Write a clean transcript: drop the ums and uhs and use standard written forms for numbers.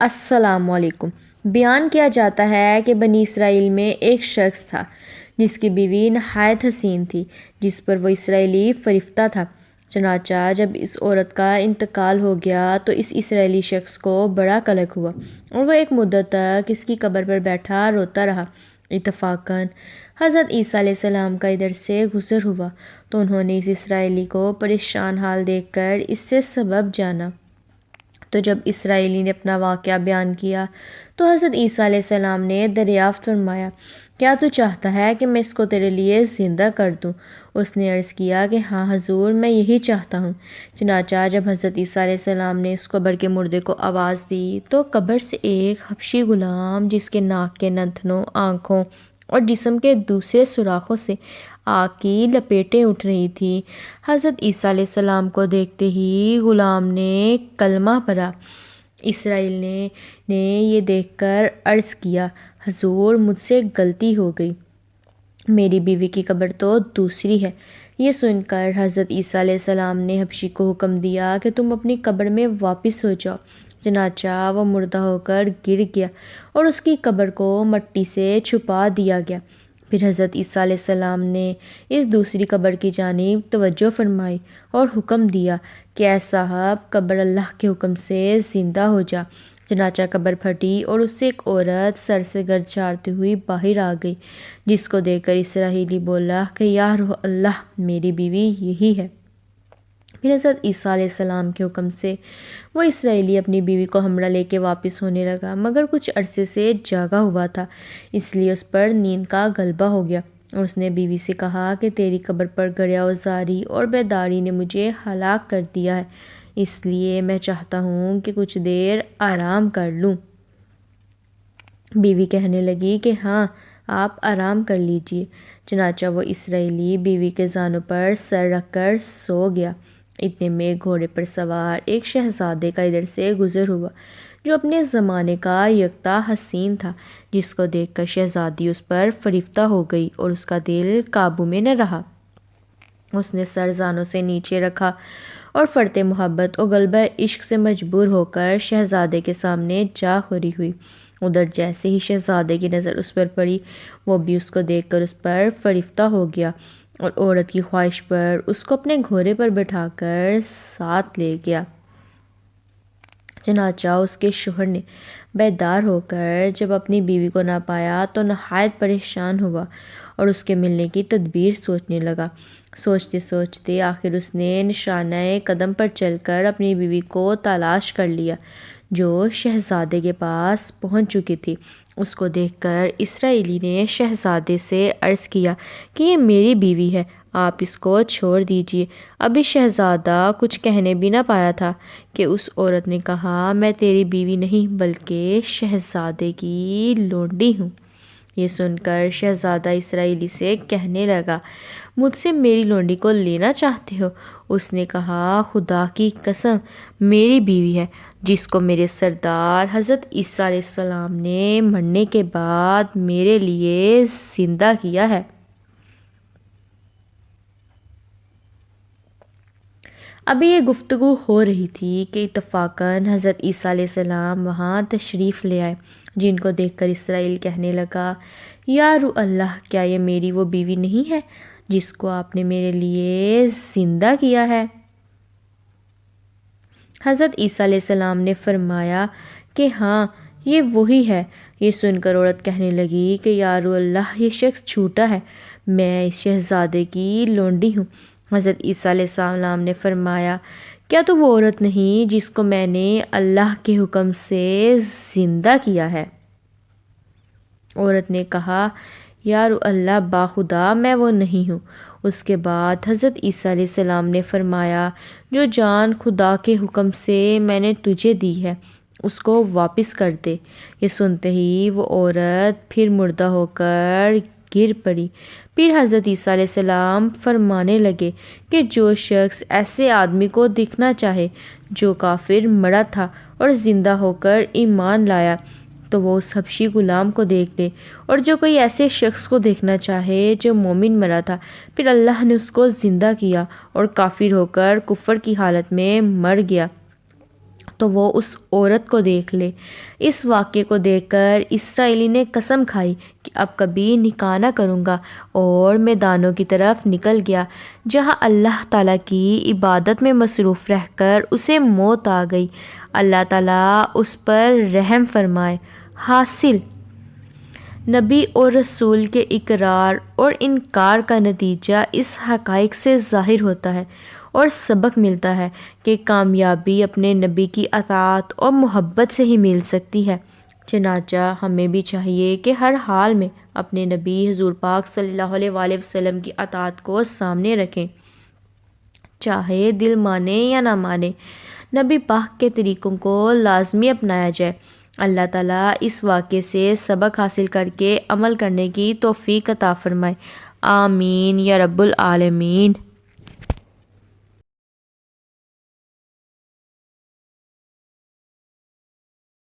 السلام علیکم۔ بیان کیا جاتا ہے کہ بنی اسرائیل میں ایک شخص تھا جس کی بیوی نہایت حسین تھی، جس پر وہ اسرائیلی فریفتہ تھا۔ چنانچہ جب اس عورت کا انتقال ہو گیا تو اس اسرائیلی شخص کو بڑا قلق ہوا اور وہ ایک مدت تک اس کی قبر پر بیٹھا روتا رہا۔ اتفاقاً حضرت عیسیٰ علیہ السلام کا ادھر سے گزر ہوا تو انہوں نے اس اسرائیلی کو پریشان حال دیکھ کر اس سے سبب جانا۔ تو جب اسرائیلی نے اپنا واقعہ بیان کیا تو حضرت عیسیٰ علیہ السلام نے دریافت فرمایا، کیا تو چاہتا ہے کہ میں اس کو تیرے لیے زندہ کر دوں؟ اس نے عرض کیا کہ ہاں حضور، میں یہی چاہتا ہوں۔ چنانچہ جب حضرت عیسیٰ علیہ السلام نے اس قبر کے مردے کو آواز دی تو قبر سے ایک حبشی غلام، جس کے ناک کے نتنوں، آنکھوں اور جسم کے دوسرے سوراخوں سے آگ کی لپیٹیں اٹھ رہی تھیں، حضرت عیسیٰ علیہ السلام کو دیکھتے ہی غلام نے کلمہ پڑھا۔ اسرائیل نے یہ دیکھ کر عرض کیا، حضور، مجھ سے غلطی ہو گئی، میری بیوی کی قبر تو دوسری ہے۔ یہ سن کر حضرت عیسیٰ علیہ السلام نے حبشی کو حکم دیا کہ تم اپنی قبر میں واپس ہو جاؤ۔ چنانچہ وہ مردہ ہو کر گر گیا اور اس کی قبر کو مٹی سے چھپا دیا گیا۔ پھر حضرت عیسیٰ علیہ السلام نے اس دوسری قبر کی جانب توجہ فرمائی اور حکم دیا کہ اے صاحب قبر، اللہ کے حکم سے زندہ ہو جا۔ چنانچہ قبر پھٹی اور اس سے ایک عورت سر سے گرد جھاڑتی ہوئی باہر آ گئی، جس کو دیکھ کر اسرائیلی بولا کہ یا روح اللہ، میری بیوی یہی ہے۔ پھر حضرت عیسیٰ علیہ السلام کے حکم سے وہ اسرائیلی اپنی بیوی کو ہمراہ لے کے واپس ہونے لگا، مگر کچھ عرصے سے جاگا ہوا تھا، اس لیے اس پر نیند کا غلبہ ہو گیا۔ اس نے بیوی سے کہا کہ تیری قبر پر گڑیا زاری اور بیداری نے مجھے ہلاک کر دیا ہے، اس لیے میں چاہتا ہوں کہ کچھ دیر آرام کر لوں۔ بیوی کہنے لگی کہ ہاں، آپ آرام کر لیجئے۔ چنانچہ وہ اسرائیلی بیوی کے زانوں پر سر رکھ کر سو گیا۔ اتنے میں گھوڑے پر سوار ایک شہزادے کا ادھر سے گزر ہوا جو اپنے زمانے کا یکتا حسین تھا، جس کو دیکھ کر شہزادی اس پر فریفتہ ہو گئی اور اس کا دل قابو میں نہ رہا۔ اس نے سر زانوں سے نیچے رکھا اور فرط محبت اور غلبہ عشق سے مجبور ہو کر شہزادے کے سامنے جا کھڑی ہوئی۔ ادھر جیسے ہی شہزادے کی نظر اس پر پڑی، وہ بھی اس کو دیکھ کر اس پر فریفتہ ہو گیا اور عورت کی خواہش پر اس کو اپنے گھوڑے پر بٹھا کر ساتھ لے گیا۔ چنانچہ اس کے شوہر نے بیدار ہو کر جب اپنی بیوی کو نہ پایا تو نہایت پریشان ہوا اور اس کے ملنے کی تدبیر سوچنے لگا۔ سوچتے سوچتے آخر اس نے نشانہ قدم پر چل کر اپنی بیوی کو تلاش کر لیا، جو شہزادے کے پاس پہنچ چکی تھی۔ اس کو دیکھ کر اسرائیلی نے شہزادے سے عرض کیا کہ یہ میری بیوی ہے، آپ اس کو چھوڑ دیجئے۔ ابھی شہزادہ کچھ کہنے بھی نہ پایا تھا کہ اس عورت نے کہا، میں تیری بیوی نہیں بلکہ شہزادے کی لونڈی ہوں۔ یہ سن کر شہزادہ اسرائیلی سے کہنے لگا، مجھ سے میری لونڈی کو لینا چاہتے ہو؟ اس نے کہا، خدا کی قسم، میری بیوی ہے، جس کو میرے سردار حضرت عیسیٰ علیہ السلام نے مرنے کے بعد میرے لیے زندہ کیا ہے۔ ابھی یہ گفتگو ہو رہی تھی کہ اتفاقاً حضرت عیسیٰ علیہ السلام وہاں تشریف لے آئے، جن کو دیکھ کر اسرائیل کہنے لگا، یا روح اللہ، کیا یہ میری وہ بیوی نہیں ہے جس کو آپ نے میرے لیے زندہ کیا ہے؟ حضرت عیسیٰ علیہ السلام نے فرمایا کہ ہاں، یہ وہی ہے۔ یہ سن کر عورت کہنے لگی کہ یا روح اللہ، یہ شخص جھوٹا ہے، میں اس شہزادے کی لونڈی ہوں۔ حضرت عیسیٰ علیہ السلام نے فرمایا، کیا تو وہ عورت نہیں جس کو میں نے اللہ کے حکم سے زندہ کیا ہے؟ عورت نے کہا، یا روح اللہ، باخدا میں وہ نہیں ہوں۔ اس کے بعد حضرت عیسیٰ علیہ السلام نے فرمایا، جو جان خدا کے حکم سے میں نے تجھے دی ہے، اس کو واپس کر دے۔ یہ سنتے ہی وہ عورت پھر مردہ ہو کر گر پڑی۔ پھر حضرت عیسیٰ علیہ السلام فرمانے لگے کہ جو شخص ایسے آدمی کو دیکھنا چاہے جو کافر مرا تھا اور زندہ ہو کر ایمان لایا تو وہ اس حبشی غلام کو دیکھ لے، اور جو کوئی ایسے شخص کو دیکھنا چاہے جو مومن مرا تھا، پھر اللہ نے اس کو زندہ کیا اور کافر ہو کر کفر کی حالت میں مر گیا، تو وہ اس عورت کو دیکھ لے۔ اس واقعے کو دیکھ کر اسرائیلی نے قسم کھائی کہ اب کبھی نکاح نہ کروں گا، اور میدانوں کی طرف نکل گیا جہاں اللہ تعالیٰ کی عبادت میں مصروف رہ کر اسے موت آ گئی۔ اللہ تعالیٰ اس پر رحم فرمائے۔ حاصل: نبی اور رسول کے اقرار اور انکار کا نتیجہ اس حقائق سے ظاہر ہوتا ہے اور سبق ملتا ہے کہ کامیابی اپنے نبی کی اطاعت اور محبت سے ہی مل سکتی ہے۔ چنانچہ ہمیں بھی چاہیے کہ ہر حال میں اپنے نبی حضور پاک صلی اللہ علیہ وآلہ وسلم کی اطاعت کو سامنے رکھیں، چاہے دل مانے یا نہ مانے۔ نبی پاک کے طریقوں کو لازمی اپنایا جائے۔ اللہ تعالیٰ اس واقعے سے سبق حاصل کر کے عمل کرنے کی توفیق عطا فرمائے۔ آمین یا رب العالمین۔